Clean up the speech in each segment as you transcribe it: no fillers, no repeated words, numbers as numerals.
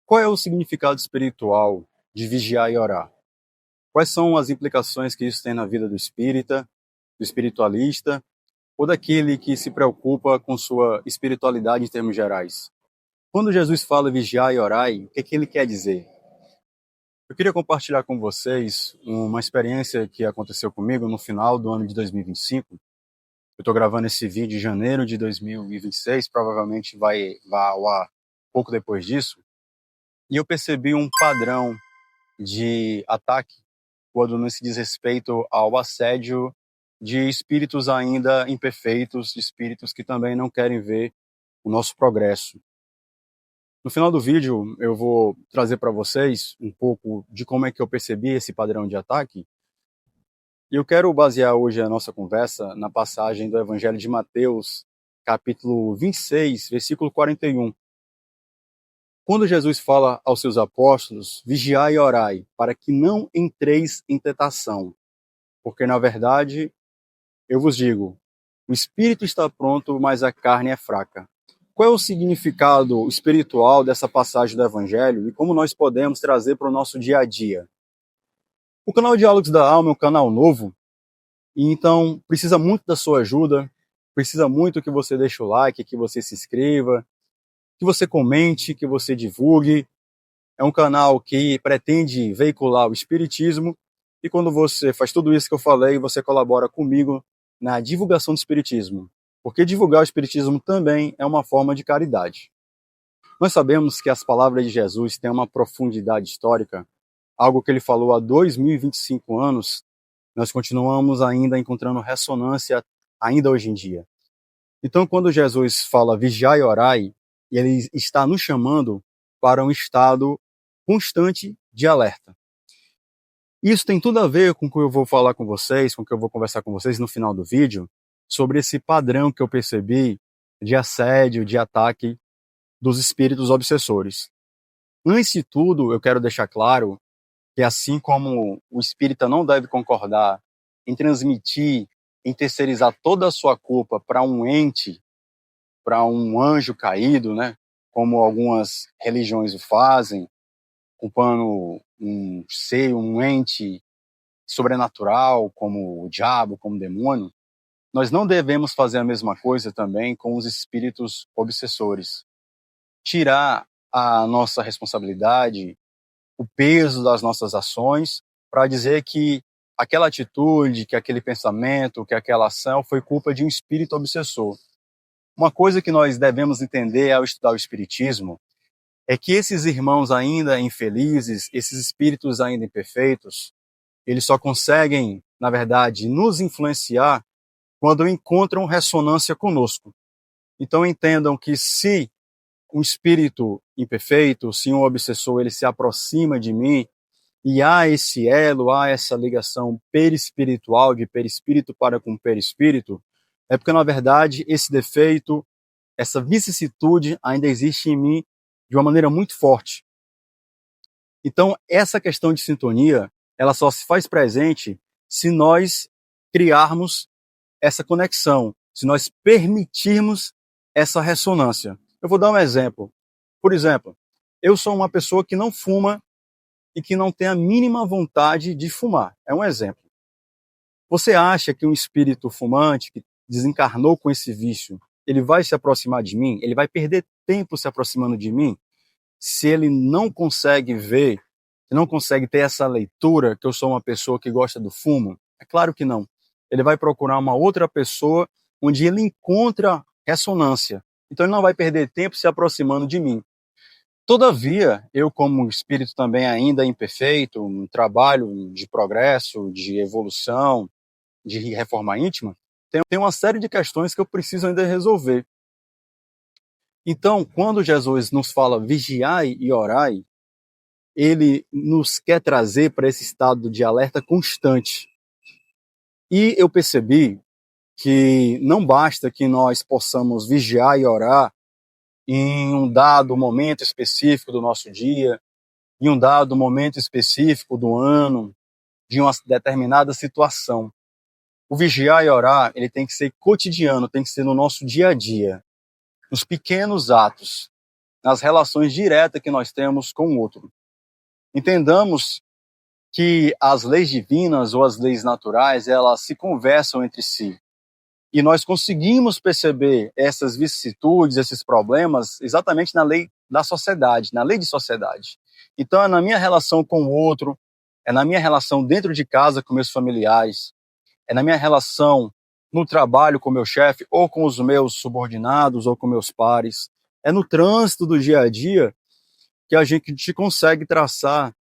Qual é o significado espiritual de vigiar e orar? Quais são as implicações que isso tem na vida do espírita, do espiritualista, ou daquele que se preocupa com sua espiritualidade em termos gerais? Quando Jesus fala vigiar e orar, o que ele quer dizer? Eu queria compartilhar com vocês uma experiência que aconteceu comigo no final do ano de 2025. Eu estou gravando esse vídeo em janeiro de 2026, provavelmente vai ao ar pouco depois disso. E eu percebi um padrão de ataque quando não se diz respeito ao assédio de espíritos ainda imperfeitos, de espíritos que também não querem ver o nosso progresso. No final do vídeo, eu vou trazer para vocês um pouco de como é que eu percebi esse padrão de ataque. E eu quero basear hoje a nossa conversa na passagem do Evangelho de Mateus, capítulo 26, versículo 41. Quando Jesus fala aos seus apóstolos, vigiai e orai, para que não entreis em tentação. Porque, na verdade, eu vos digo, o espírito está pronto, mas a carne é fraca. Qual é o significado espiritual dessa passagem do Evangelho e como nós podemos trazer para o nosso dia a dia? O canal Diálogos da Alma é um canal novo, e então precisa muito da sua ajuda, precisa muito que você deixe o like, que você se inscreva, que você comente, que você divulgue. É um canal que pretende veicular o espiritismo, e quando você faz tudo isso que eu falei, você colabora comigo na divulgação do espiritismo, porque divulgar o espiritismo também é uma forma de caridade. Nós sabemos que as palavras de Jesus têm uma profundidade histórica, algo que ele falou há 2025 anos, nós continuamos ainda encontrando ressonância ainda hoje em dia. Então, quando Jesus fala vigiai e orai, ele está nos chamando para um estado constante de alerta. Isso tem tudo a ver com o que eu vou falar com vocês, com o que eu vou conversar com vocês no final do vídeo, sobre esse padrão que eu percebi de assédio, de ataque dos espíritos obsessores. Antes de tudo, eu quero deixar claro que assim como o espírita não deve concordar em transmitir, em terceirizar toda a sua culpa para um ente, para um anjo caído, né, como algumas religiões o fazem, culpando um ser, um ente sobrenatural, como o diabo, como o demônio, nós não devemos fazer a mesma coisa também com os espíritos obsessores. Tirar a nossa responsabilidade, o peso das nossas ações, para dizer que aquela atitude, que aquele pensamento, que aquela ação foi culpa de um espírito obsessor. Uma coisa que nós devemos entender ao estudar o espiritismo é que esses irmãos ainda infelizes, esses espíritos ainda imperfeitos, eles só conseguem, na verdade, nos influenciar quando encontram ressonância conosco. Então entendam que se um espírito imperfeito, se um obsessor, ele se aproxima de mim e há esse elo, há essa ligação perispiritual, de perispírito para com perispírito, é porque, na verdade, esse defeito, essa vicissitude ainda existe em mim de uma maneira muito forte. Então, essa questão de sintonia, ela só se faz presente se nós criarmos essa conexão, se nós permitirmos essa ressonância. Eu vou dar um exemplo. Por exemplo, eu sou uma pessoa que não fuma e que não tem a mínima vontade de fumar. É um exemplo. Você acha que um espírito fumante que desencarnou com esse vício, ele vai se aproximar de mim? Ele vai perder tempo se aproximando de mim? Se ele não consegue ver, não consegue ter essa leitura que eu sou uma pessoa que gosta do fumo? É claro que não. Ele vai procurar uma outra pessoa onde ele encontra ressonância. Então ele não vai perder tempo se aproximando de mim. Todavia, eu como espírito também ainda imperfeito, um trabalho de progresso, de evolução, de reforma íntima, tem uma série de questões que eu preciso ainda resolver. Então, quando Jesus nos fala vigiai e orai, ele nos quer trazer para esse estado de alerta constante. E eu percebi que não basta que nós possamos vigiar e orar em um dado momento específico do nosso dia, em um dado momento específico do ano, de uma determinada situação. O vigiar e orar, ele tem que ser cotidiano, tem que ser no nosso dia a dia, nos pequenos atos. nas relações diretas que nós temos com o outro. Entendamos que as leis divinas ou as leis naturais, elas se conversam entre si. E nós conseguimos perceber essas vicissitudes, esses problemas, exatamente na lei da sociedade, na lei de sociedade. Então, é na minha relação com o outro, é na minha relação dentro de casa com meus familiares, é na minha relação no trabalho com meu chefe, ou com os meus subordinados, ou com meus pares. É no trânsito do dia a dia que a gente consegue traçar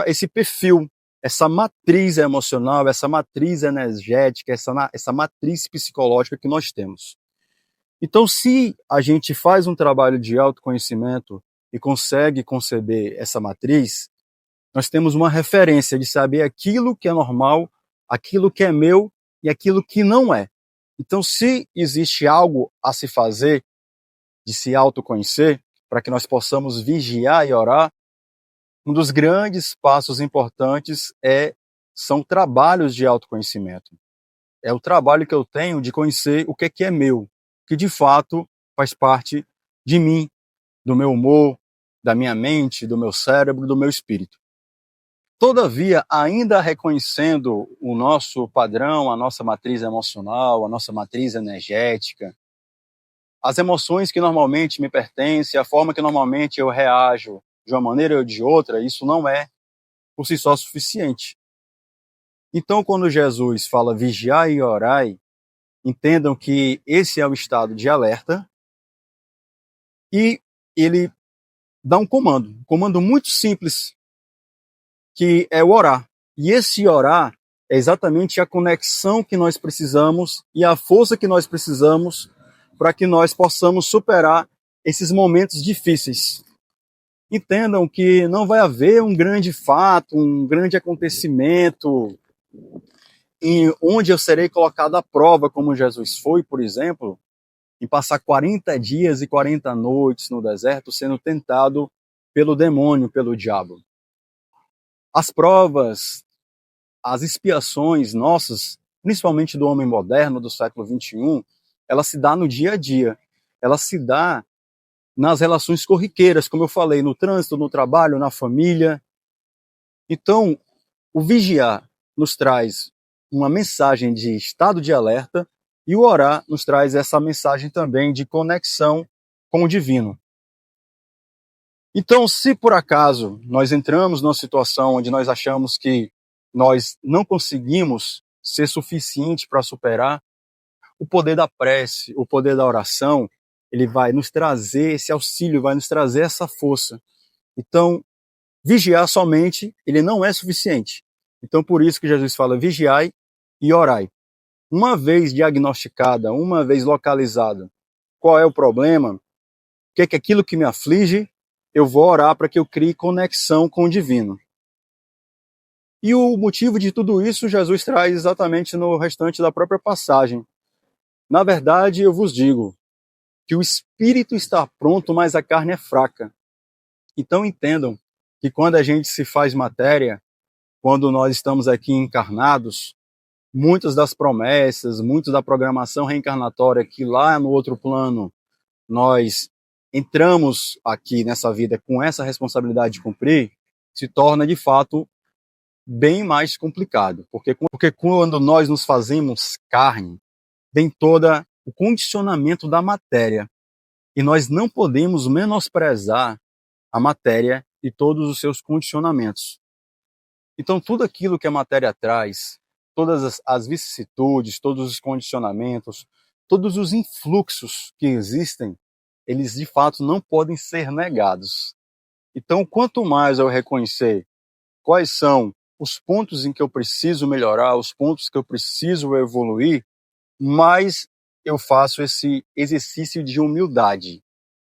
esse perfil, essa matriz emocional, essa matriz energética, essa matriz psicológica que nós temos. Então, se a gente faz um trabalho de autoconhecimento e consegue conceber essa matriz, nós temos uma referência de saber aquilo que é normal, aquilo que é meu e aquilo que não é. Então, se existe algo a se fazer, de se autoconhecer, para que nós possamos vigiar e orar, um dos grandes passos importantes são trabalhos de autoconhecimento. É o trabalho que eu tenho de conhecer o que é meu, que de fato faz parte de mim, do meu humor, da minha mente, do meu cérebro, do meu espírito. Todavia, ainda reconhecendo o nosso padrão, a nossa matriz emocional, a nossa matriz energética, as emoções que normalmente me pertencem, a forma que normalmente eu reajo de uma maneira ou de outra, isso não é por si só suficiente. Então, quando Jesus fala vigiai e orai, entendam que esse é o estado de alerta e ele dá um comando muito simples, que é o orar. E esse orar é exatamente a conexão que nós precisamos e a força que nós precisamos para que nós possamos superar esses momentos difíceis. Entendam que não vai haver um grande fato, um grande acontecimento onde eu serei colocado à prova, como Jesus foi, por exemplo, em passar 40 dias e 40 noites no deserto sendo tentado pelo demônio, pelo diabo. As provas, as expiações nossas, principalmente do homem moderno do século XXI, ela se dá no dia a dia. Ela se dá nas relações corriqueiras, como eu falei, no trânsito, no trabalho, na família. Então, o vigiar nos traz uma mensagem de estado de alerta e o orar nos traz essa mensagem também de conexão com o divino. Então, se por acaso nós entramos numa situação onde nós achamos que nós não conseguimos ser suficiente para superar, o poder da prece, o poder da oração, ele vai nos trazer esse auxílio, vai nos trazer essa força. Então, vigiar somente, ele não é suficiente. Então, por isso que Jesus fala, vigiai e orai. Uma vez diagnosticada, uma vez localizada, qual é o problema, o que é aquilo que me aflige, eu vou orar para que eu crie conexão com o divino. E o motivo de tudo isso, Jesus traz exatamente no restante da própria passagem. Na verdade, eu vos digo que o espírito está pronto, mas a carne é fraca. Então entendam que quando a gente se faz matéria, quando nós estamos aqui encarnados, muitas das promessas, muito da programação reencarnatória que lá no outro plano nós entramos aqui nessa vida com essa responsabilidade de cumprir, se torna de fato bem mais complicado. Porque quando nós nos fazemos carne, vem todo o condicionamento da matéria. E nós não podemos menosprezar a matéria e todos os seus condicionamentos. Então, tudo aquilo que a matéria traz, todas as vicissitudes, todos os condicionamentos, todos os influxos que existem, eles de fato não podem ser negados. Então, quanto mais eu reconhecer quais são os pontos em que eu preciso melhorar, os pontos que eu preciso evoluir, mais eu faço esse exercício de humildade.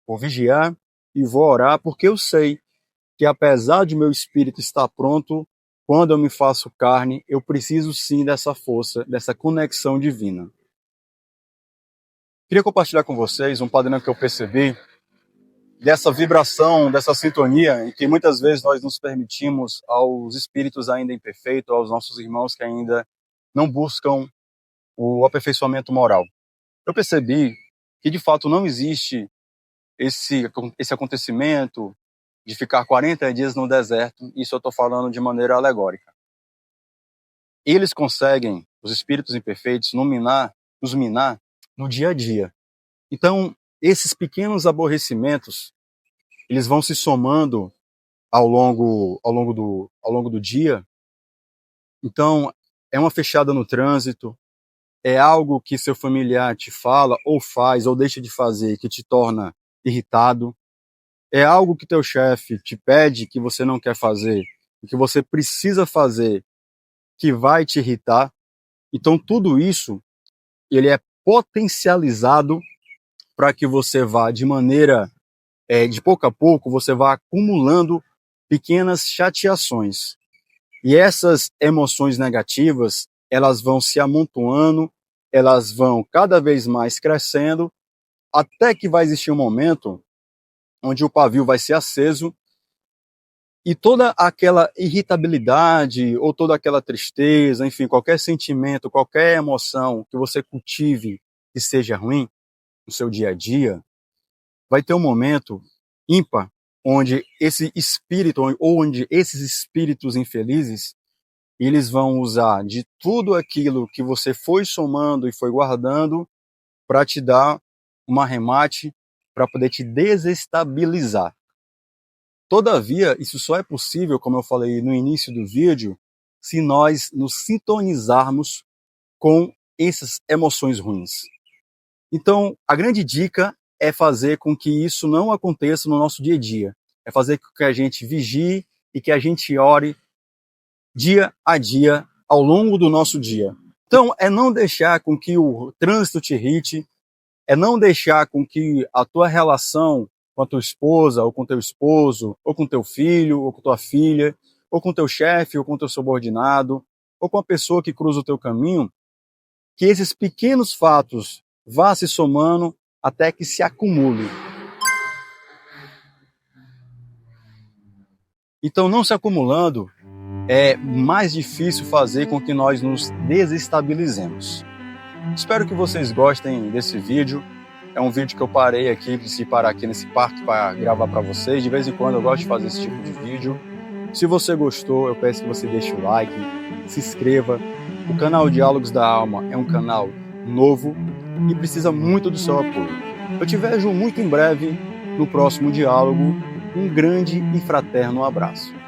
Vou vigiar e vou orar, porque eu sei que apesar de meu espírito estar pronto, quando eu me faço carne, eu preciso sim dessa força, dessa conexão divina. Queria compartilhar com vocês um padrão que eu percebi dessa vibração, dessa sintonia, em que muitas vezes nós nos permitimos aos espíritos ainda imperfeitos, aos nossos irmãos que ainda não buscam o aperfeiçoamento moral. Eu percebi que de fato não existe esse acontecimento de ficar 40 dias no deserto, isso eu estou falando de maneira alegórica. Eles conseguem, os espíritos imperfeitos, nos minar no dia a dia. Então, esses pequenos aborrecimentos, eles vão se somando ao longo do dia. Então, é uma fechada no trânsito, é algo que seu familiar te fala, ou faz, ou deixa de fazer, que te torna irritado. É algo que teu chefe te pede que você não quer fazer, e que você precisa fazer, que vai te irritar. Então, tudo isso, ele é potencializado para que você vá de pouco a pouco, você vá acumulando pequenas chateações. E essas emoções negativas, elas vão se amontoando, elas vão cada vez mais crescendo, até que vai existir um momento onde o pavio vai ser aceso e toda aquela irritabilidade ou toda aquela tristeza, enfim, qualquer sentimento, qualquer emoção que você cultive que seja ruim no seu dia a dia, vai ter um momento ímpar onde esse espírito, ou onde esses espíritos infelizes, eles vão usar de tudo aquilo que você foi somando e foi guardando para te dar um arremate, para poder te desestabilizar. Todavia, isso só é possível, como eu falei no início do vídeo, se nós nos sintonizarmos com essas emoções ruins. Então, a grande dica é fazer com que isso não aconteça no nosso dia a dia. É fazer com que a gente vigie e que a gente ore dia a dia ao longo do nosso dia. Então, é não deixar com que o trânsito te irrite, é não deixar com que a tua relação com a tua esposa, ou com teu esposo, ou com teu filho, ou com tua filha, ou com teu chefe, ou com teu subordinado, ou com a pessoa que cruza o teu caminho, que esses pequenos fatos vá se somando até que se acumule. Então, não se acumulando, é mais difícil fazer com que nós nos desestabilizemos. Espero que vocês gostem desse vídeo. É um vídeo que eu parei aqui, decidi parar aqui nesse parque para gravar para vocês. De vez em quando eu gosto de fazer esse tipo de vídeo. Se você gostou, eu peço que você deixe o like, se inscreva. O canal Diálogos da Alma é um canal novo e precisa muito do seu apoio. Eu te vejo muito em breve no próximo diálogo. Um grande e fraterno abraço.